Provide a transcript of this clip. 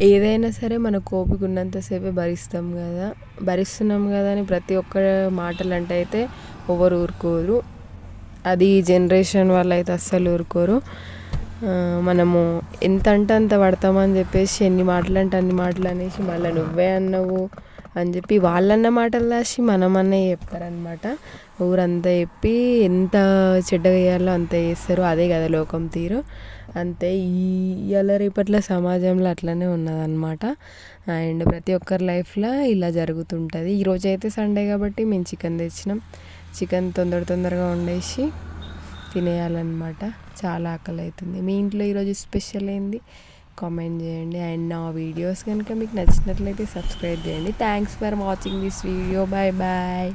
ఏదైనా సరే మనకు ఓపిక ఉన్నంతసేపే భరిస్తున్నాం కదా అని ప్రతి ఒక్క మాటలు అంటే అయితే ఎవరు ఊరుకోరు. అది జనరేషన్ వాళ్ళు అయితే అస్సలు ఊరుకోరు. మనము ఎంత అంటే అంత పడతామని చెప్పేసి ఎన్ని మాటలు అంటే అన్ని మాటలు అనేసి మళ్ళీ నువ్వే అన్నావు అని చెప్పి వాళ్ళన్న మాటలు రాసి మనమన్నే చెప్తారనమాట. ఊరంతా చెప్పి ఎంత చెడ్డగా చేయాలో అంత చేస్తారు. అదే కదా లోకం తీరు. అంతే ఇవాళ రేపట్ల సమాజంలో అట్లనే ఉన్నదన్నమాట. అండ్ ప్రతి ఒక్కరి లైఫ్లో ఇలా జరుగుతుంటుంది. ఈరోజు అయితే సండే కాబట్టి మేము చికెన్ తెచ్చినాం. చికెన్ తొందరగా వండేసి తినేయాలన్నమాట. చాలా ఆకలి అవుతుంది. మీ ఇంట్లో ఈరోజు స్పెషల్ ఏంది కామెంట్ చేయండి. అండ్ నా వీడియోస్ కనుక మీకు నచ్చినట్లయితే సబ్స్క్రైబ్ చేయండి. Thanks for watching this video. Bye bye.